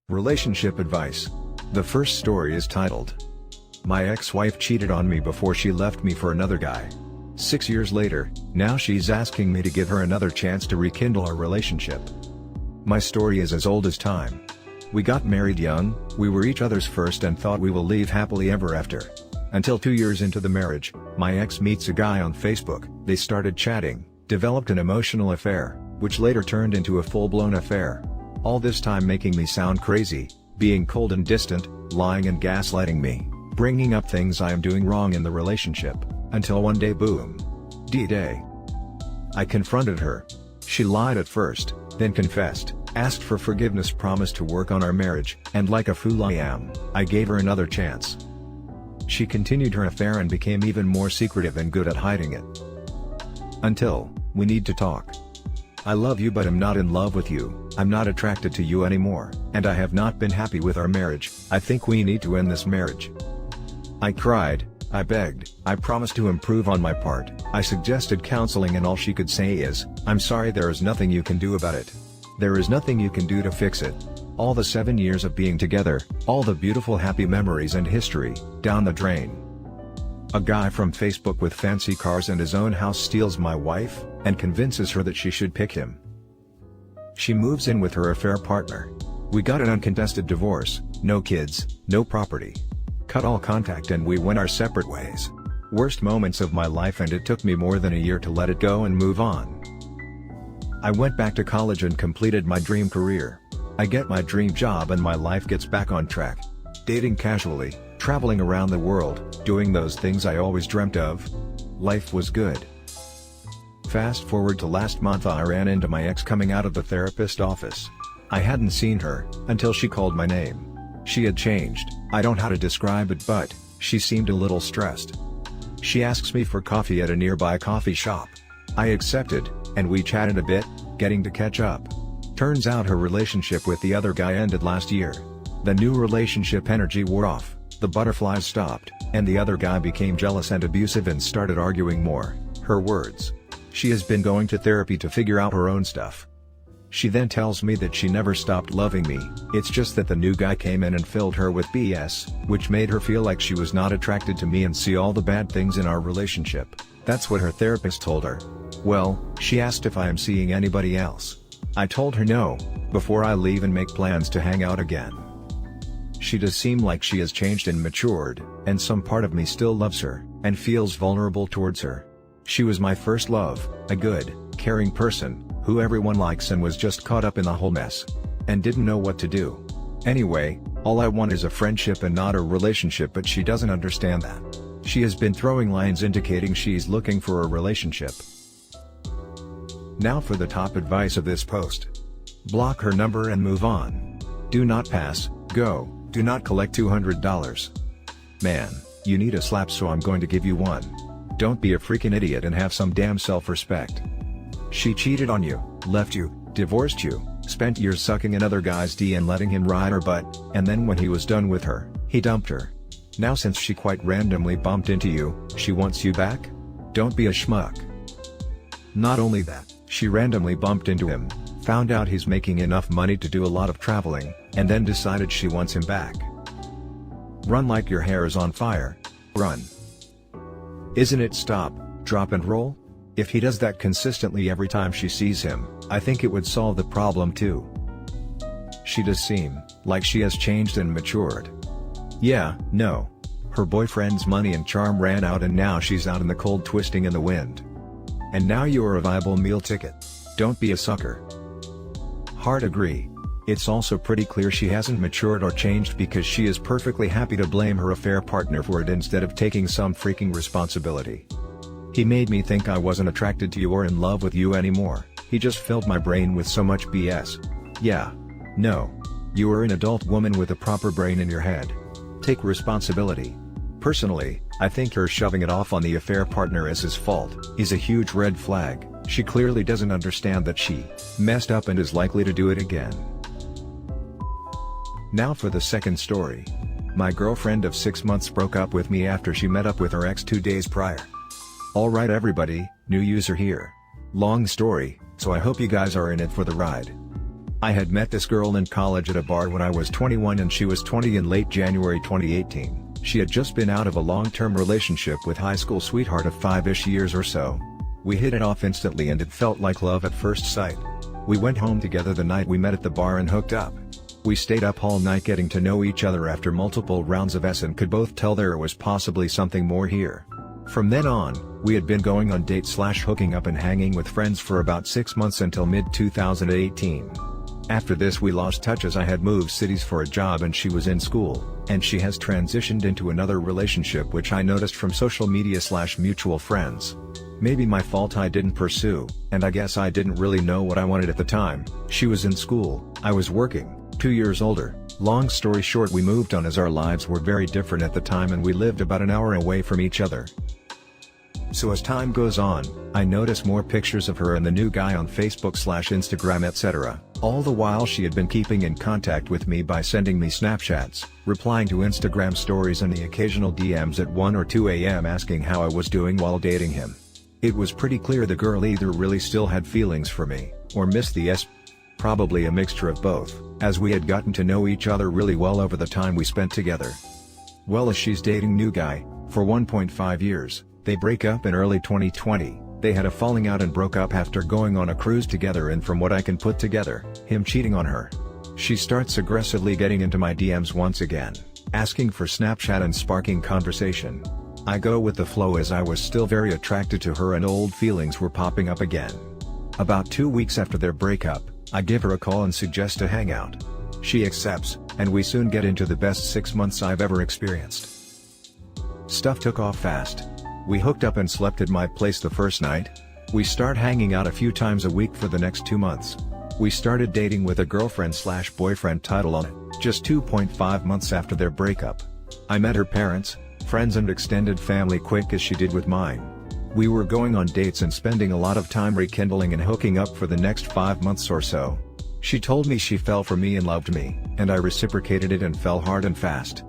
Relationship advice. The first story is titled, "My ex-wife cheated on me before she left me for another guy. 6 years later, now she's asking me to give her another chance to rekindle our relationship." My story is as old as time. We got married young, we were each other's first and thought we will live happily ever after. Until 2 years into the marriage, my ex meets a guy on Facebook, they started chatting, developed an emotional affair, which later turned into a full-blown affair. All this time making me sound crazy, being cold and distant, lying and gaslighting me, bringing up things I am doing wrong in the relationship, until one day boom. D-Day. I confronted her. She lied at first, then confessed, asked for forgiveness, promised to work on our marriage, and like a fool I am, I gave her another chance. She continued her affair and became even more secretive and good at hiding it. Until, we need to talk. I love you but I'm not in love with you, I'm not attracted to you anymore, and I have not been happy with our marriage, I think we need to end this marriage. I cried, I begged, I promised to improve on my part, I suggested counseling and all she could say is, "I'm sorry, there is nothing you can do about it. There is nothing you can do to fix it." All the 7 years of being together, all the beautiful happy memories and history, down the drain. A guy from Facebook with fancy cars and his own house steals my wife, and convinces her that she should pick him. She moves in with her affair partner. We got an uncontested divorce, no kids, no property. Cut all contact and we went our separate ways. Worst moments of my life, and it took me more than a year to let it go and move on. I went back to college and completed my dream career. I get my dream job and my life gets back on track. Dating casually, traveling around the world, doing those things I always dreamt of. Life was good. Fast forward to last month, I ran into my ex coming out of the therapist office. I hadn't seen her, until she called my name. She had changed, I don't know how to describe it, but she seemed a little stressed. She asks me for coffee at a nearby coffee shop. I accepted, and we chatted a bit, getting to catch up. Turns out her relationship with the other guy ended last year. The new relationship energy wore off, the butterflies stopped, and the other guy became jealous and abusive and started arguing more. Her words. She has been going to therapy to figure out her own stuff. She then tells me that she never stopped loving me, it's just that the new guy came in and filled her with BS, which made her feel like she was not attracted to me and see all the bad things in our relationship. That's what her therapist told her. Well, she asked if I am seeing anybody else. I told her no, before I leave and make plans to hang out again. She does seem like she has changed and matured, and some part of me still loves her, and feels vulnerable towards her. She was my first love, a good, caring person, who everyone likes, and was just caught up in the whole mess. And didn't know what to do. Anyway, all I want is a friendship and not a relationship, but she doesn't understand that. She has been throwing lines indicating she's looking for a relationship. Now for the top advice of this post. Block her number and move on. Do not pass, go, do not collect $200. Man, you need a slap, so I'm going to give you one. Don't be a freaking idiot and have some damn self-respect. She cheated on you, left you, divorced you, spent years sucking another guy's D and letting him ride her butt, and then when he was done with her, he dumped her. Now since she quite randomly bumped into you, she wants you back? Don't be a schmuck. Not only that, she randomly bumped into him, found out he's making enough money to do a lot of traveling, and then decided she wants him back. Run like your hair is on fire. Run. Isn't it stop, drop and roll? If he does that consistently every time she sees him, I think it would solve the problem too. She does seem like she has changed and matured. Yeah, no. Her boyfriend's money and charm ran out and now she's out in the cold twisting in the wind. And now you're a viable meal ticket. Don't be a sucker. Hard agree. It's also pretty clear she hasn't matured or changed, because she is perfectly happy to blame her affair partner for it instead of taking some freaking responsibility. He made me think I wasn't attracted to you or in love with you anymore, he just filled my brain with so much BS. Yeah. No. You are an adult woman with a proper brain in your head. Take responsibility. Personally, I think her shoving it off on the affair partner as his fault is a huge red flag. She clearly doesn't understand that she messed up and is likely to do it again. Now for the second story. My girlfriend of 6 months broke up with me after she met up with her ex 2 days prior. Alright everybody, new user here. Long story, so I hope you guys are in it for the ride. I had met this girl in college at a bar when I was 21 and she was 20 in late January 2018. She had just been out of a long-term relationship with high school sweetheart of 5-ish years or so. We hit it off instantly and it felt like love at first sight. We went home together the night we met at the bar and hooked up. We stayed up all night getting to know each other after multiple rounds of S and could both tell there was possibly something more here. From then on, we had been going on dates/hooking up and hanging with friends for about 6 months until mid-2018. After this we lost touch as I had moved cities for a job and she was in school, and she has transitioned into another relationship which I noticed from social media/mutual friends. Maybe my fault I didn't pursue, and I guess I didn't really know what I wanted at the time. She was in school, I was working, 2 years older. Long story short, we moved on as our lives were very different at the time and we lived about an hour away from each other. So as time goes on, I notice more pictures of her and the new guy on Facebook/Instagram etc. All the while she had been keeping in contact with me by sending me Snapchats, replying to Instagram stories and the occasional DMs at 1 or 2 a.m. asking how I was doing while dating him. It was pretty clear the girl either really still had feelings for me, or missed the S. Probably a mixture of both, as we had gotten to know each other really well over the time we spent together. Well, as she's dating new guy, for 1.5 years. They break up in early 2020, they had a falling out and broke up after going on a cruise together, and from what I can put together, him cheating on her. She starts aggressively getting into my DMs once again, asking for Snapchat and sparking conversation. I go with the flow as I was still very attracted to her and old feelings were popping up again. About 2 weeks after their breakup, I give her a call and suggest a hangout. She accepts, and we soon get into the best 6 months I've ever experienced. Stuff took off fast. We hooked up and slept at my place the first night. We start hanging out a few times a week for the next 2 months. We started dating with a girlfriend/boyfriend title on it, just 2.5 months after their breakup. I met her parents, friends and extended family quick as she did with mine. We were going on dates and spending a lot of time rekindling and hooking up for the next 5 months or so. She told me she fell for me and loved me, and I reciprocated it and fell hard and fast.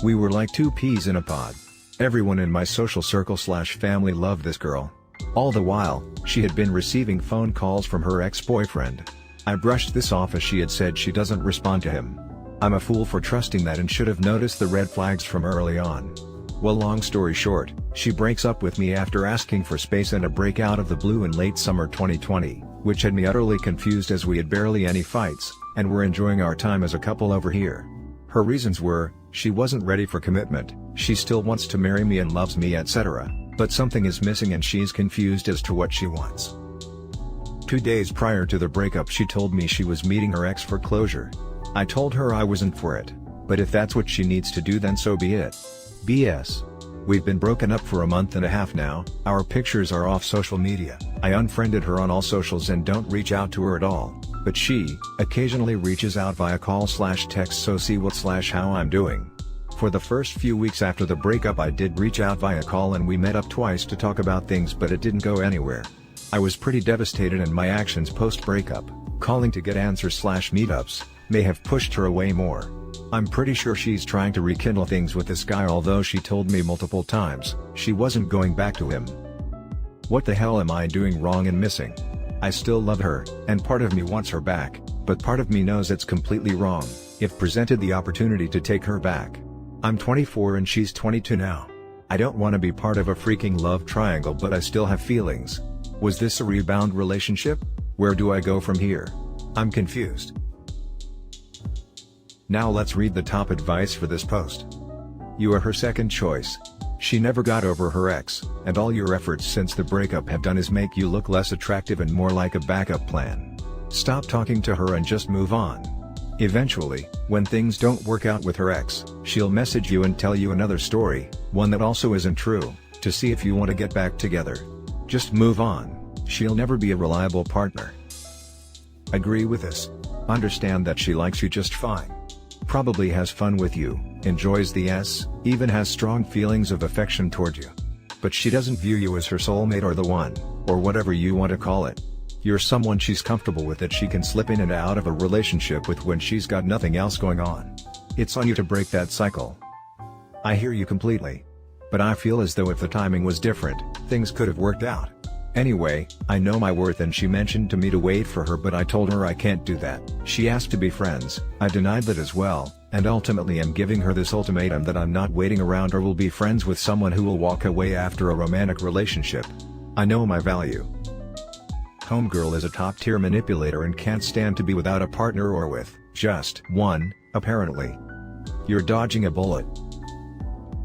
We were like two peas in a pod. Everyone in my social circle/family loved this girl. All the while, she had been receiving phone calls from her ex-boyfriend. I brushed this off as she had said she doesn't respond to him. I'm a fool for trusting that and should have noticed the red flags from early on. Well, long story short, she breaks up with me after asking for space and a break out of the blue in late summer 2020, which had me utterly confused as we had barely any fights, and were enjoying our time as a couple over here. Her reasons were, she wasn't ready for commitment, she still wants to marry me and loves me etc., but something is missing and she's confused as to what she wants. 2 days prior to the breakup she told me she was meeting her ex for closure. I told her I wasn't for it, but if that's what she needs to do then so be it. BS. We've been broken up for a month and a half now, our pictures are off social media, I unfriended her on all socials and don't reach out to her at all, but she occasionally reaches out via call/text so see what/how I'm doing. For the first few weeks after the breakup I did reach out via call and we met up twice to talk about things but it didn't go anywhere. I was pretty devastated and my actions post-breakup, calling to get answers/meetups, may have pushed her away more. I'm pretty sure she's trying to rekindle things with this guy although she told me multiple times she wasn't going back to him. What the hell am I doing wrong and missing? I still love her, and part of me wants her back, but part of me knows it's completely wrong, if presented the opportunity to take her back. I'm 24 and she's 22 now. I don't want to be part of a freaking love triangle but I still have feelings. Was this a rebound relationship? Where do I go from here? I'm confused. Now let's read the top advice for this post. You are her second choice. She never got over her ex, and all your efforts since the breakup have done is make you look less attractive and more like a backup plan. Stop talking to her and just move on. Eventually, when things don't work out with her ex, she'll message you and tell you another story, one that also isn't true, to see if you want to get back together. Just move on, she'll never be a reliable partner. Agree with this. Understand that she likes you just fine. Probably has fun with you, enjoys the S, even has strong feelings of affection toward you. But she doesn't view you as her soulmate or the one, or whatever you want to call it. You're someone she's comfortable with that she can slip in and out of a relationship with when she's got nothing else going on. It's on you to break that cycle. I hear you completely. But I feel as though if the timing was different, things could have worked out. Anyway, I know my worth and she mentioned to me to wait for her, but I told her I can't do that. She asked to be friends, I denied that as well, and ultimately am giving her this ultimatum that I'm not waiting around or will be friends with someone who will walk away after a romantic relationship. I know my value. Homegirl is a top-tier manipulator and can't stand to be without a partner or with just one, apparently. You're dodging a bullet.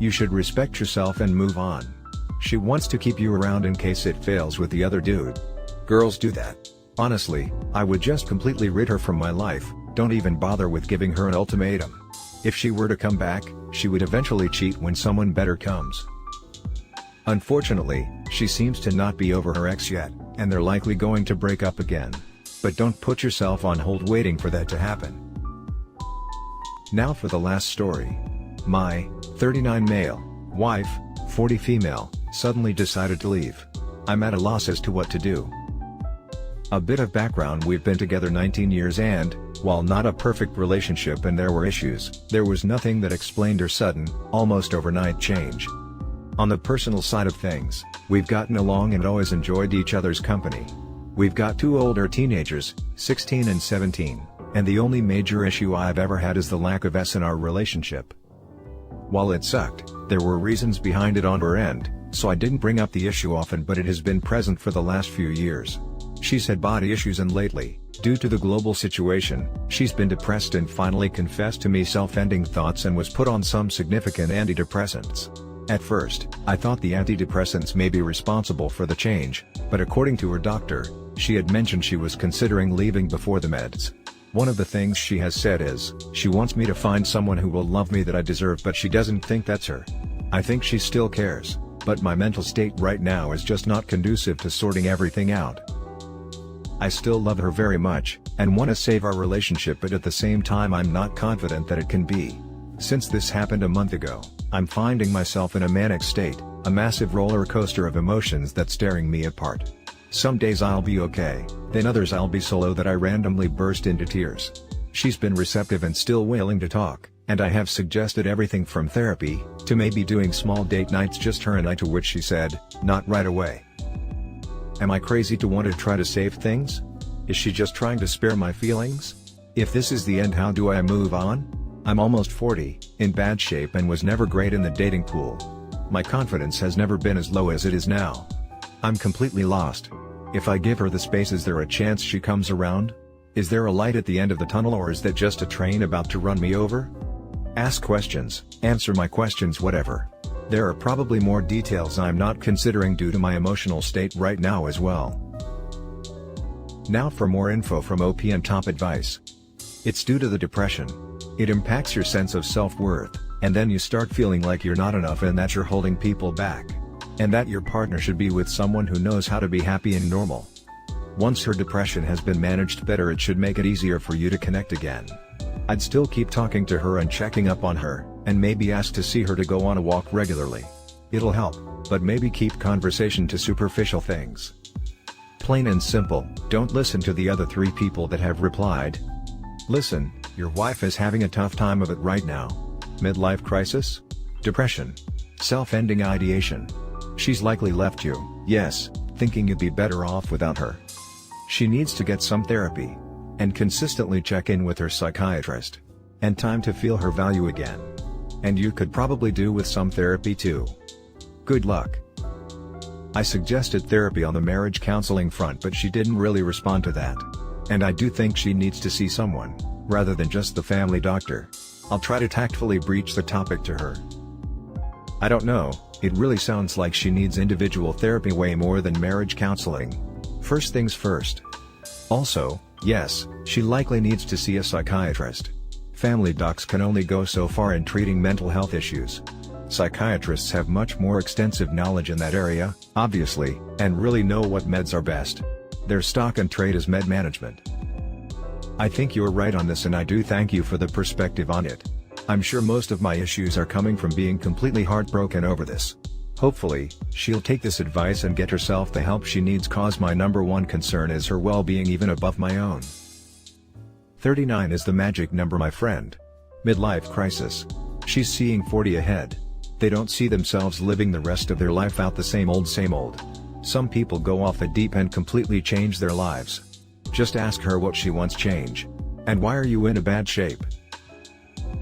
You should respect yourself and move on. She wants to keep you around in case it fails with the other dude. Girls do that. Honestly, I would just completely rid her from my life, don't even bother with giving her an ultimatum. If she were to come back, she would eventually cheat when someone better comes. Unfortunately, she seems to not be over her ex yet, and they're likely going to break up again. But don't put yourself on hold waiting for that to happen. Now for the last story. My 39 male wife, 40 female, suddenly decided to leave. I'm at a loss as to what to do. A bit of background: we've been together 19 years and, while not a perfect relationship and there were issues, there was nothing that explained her sudden, almost overnight change. On the personal side of things, we've gotten along and always enjoyed each other's company. We've got 2 older teenagers, 16 and 17, and the only major issue I've ever had is the lack of S in our relationship. While it sucked, there were reasons behind it on her end, so I didn't bring up the issue often, but it has been present for the last few years. She's had body issues and lately, due to the global situation, she's been depressed and finally confessed to me self-ending thoughts and was put on some significant antidepressants. At first, I thought the antidepressants may be responsible for the change, but according to her doctor, she had mentioned she was considering leaving before the meds. One of the things she has said is, she wants me to find someone who will love me that I deserve, but she doesn't think that's her. I think she still cares, but my mental state right now is just not conducive to sorting everything out. I still love her very much, and want to save our relationship, but at the same time I'm not confident that it can be. Since this happened a month ago, I'm finding myself in a manic state, a massive roller coaster of emotions that's tearing me apart. Some days I'll be okay, then others I'll be so low that I randomly burst into tears. She's been receptive and still willing to talk, and I have suggested everything from therapy, to maybe doing small date nights just her and I, to which she said, not right away. Am I crazy to want to try to save things? Is she just trying to spare my feelings? If this is the end, how do I move on? I'm almost 40, in bad shape and was never great in the dating pool. My confidence has never been as low as it is now. I'm completely lost. If I give her the space, is there a chance she comes around? Is there a light at the end of the tunnel, or is that just a train about to run me over? Ask questions, answer my questions, whatever. There are probably more details I'm not considering due to my emotional state right now as well. Now for more info from OP and top advice. It's due to the depression. It impacts your sense of self-worth, and then you start feeling like you're not enough and that you're holding people back. And that your partner should be with someone who knows how to be happy and normal. Once her depression has been managed better, it should make it easier for you to connect again. I'd still keep talking to her and checking up on her, and maybe ask to see her to go on a walk regularly. It'll help, but maybe keep conversation to superficial things. Plain and simple, don't listen to the other 3 people that have replied. Listen, your wife is having a tough time of it right now. Midlife crisis? Depression? Self-ending ideation? She's likely left you, yes, thinking you'd be better off without her. She needs to get some therapy. And consistently check in with her psychiatrist. And time to feel her value again. And you could probably do with some therapy too. Good luck. I suggested therapy on the marriage counseling front, but she didn't really respond to that. And I do think she needs to see someone, rather than just the family doctor. I'll try to tactfully broach the topic to her. I don't know, it really sounds like she needs individual therapy way more than marriage counseling. First things first. Also, yes, she likely needs to see a psychiatrist. Family docs can only go so far in treating mental health issues. Psychiatrists have much more extensive knowledge in that area, obviously, and really know what meds are best. Their stock and trade is med management. I think you're right on this, and I do thank you for the perspective on it. I'm sure most of my issues are coming from being completely heartbroken over this. Hopefully, she'll take this advice and get herself the help she needs, cause my number one concern is her well-being, even above my own. 39 is the magic number, my friend. Midlife crisis. She's seeing 40 ahead. They don't see themselves living the rest of their life out the same old same old. Some people go off the deep end, completely change their lives. Just ask her what she wants change. And why are you in a bad shape?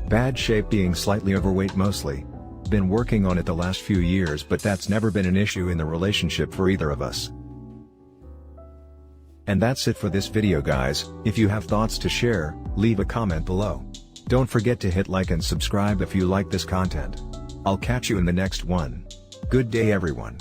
Bad shape being slightly overweight mostly. Been working on it the last few years, but that's never been an issue in the relationship for either of us. And that's it for this video guys. If you have thoughts to share, leave a comment below. Don't forget to hit like and subscribe if you like this content. I'll catch you in the next one. Good day everyone.